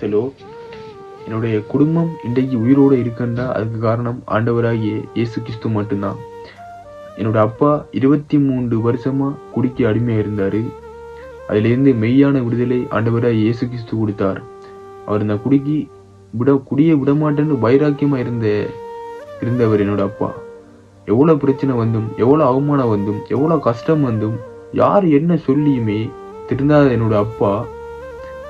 பிரைஸ்தலோ. என்னுடைய குடும்பம் இன்றைக்கு உயிரோடு இருக்குன்னா அதுக்கு காரணம் ஆண்டவராகிய இயேசு கிறிஸ்து மட்டும்தான். என்னோட அப்பா 23 வருஷமா குடிக்கு அடிமையா இருந்தாரு. அதிலிருந்து மெய்யான விடுதலை ஆண்டவராக இயேசு கிறிஸ்து கொடுத்தார். அவர் இந்த குடியை விடமாட்டேன்னு வைராக்கியமா இருந்தவர் என்னோட அப்பா. எவ்வளவு பிரச்சனை வந்தும், எவ்வளவு அவமானம் வந்தும், எவ்வளவு கஷ்டம் வந்தும், யார் என்ன சொல்லியுமே திருந்தாத என்னோட அப்பா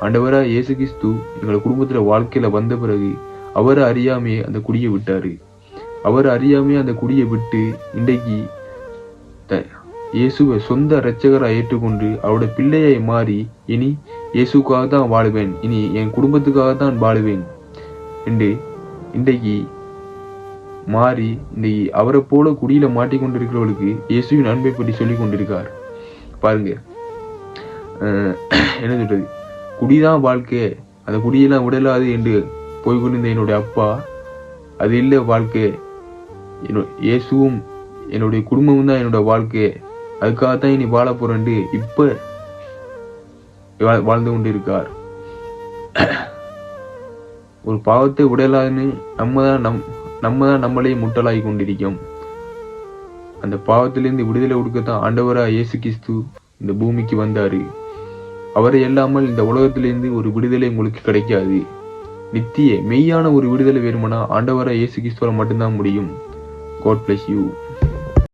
ஆண்டவராக இயேசு கிறிஸ்து எங்களோட குடும்பத்துல வாழ்க்கையில வந்த பிறகு அவரை அறியாமே அந்த குடியை விட்டாரு. அவர் அறியாமே அந்த குடியை விட்டு இன்றைக்கு இயேசுவை சொந்த இரட்சகராக ஏற்றுக்கொண்டு அவரோட பிள்ளையை மாறி இனி இயேசுக்காக தான் வாழுவேன், இனி என் குடும்பத்துக்காக தான் வாழுவேன் என்று இன்றைக்கு மாறி இன்றைக்கு அவரை போல குடியில மாட்டிக்கொண்டிருக்கிறவர்களுக்கு இயேசுவின் அன்பை பற்றி சொல்லி கொண்டிருக்கார். பாருங்க, என்ன சொல்றது, குடிதான் வாழ்க்கை, அந்த குடியெல்லாம் விடலாது என்று போய்கொண்டிருந்த என்னுடைய அப்பா அது இல்லை வாழ்க்கை, இயேசுவும் என்னுடைய குடும்பமும் தான் என்னோட வாழ்க்கை, அதுக்காகத்தான் இனி வாழ போறேன்ட்டு இப்ப வாழ்ந்து கொண்டிருக்கார். ஒரு பாவத்தை விடலான்னு நம்ம தான் நம்மளே முட்டலாகி கொண்டிருக்கோம். அந்த பாவத்திலிருந்து விடுதலை கொடுக்கத்தான் ஆண்டவரா இயேசு கிறிஸ்து இந்த பூமிக்கு வந்தாரு. அவரை இல்லாமல் இந்த உலகத்திலிருந்து ஒரு விடுதலை உங்களுக்கு கிடைக்காது. நித்திய மெய்யான ஒரு விடுதலை வேணுமானா ஆண்டவரா இயேசு கிறிஸ்துவால மட்டும்தான் முடியும். God bless you.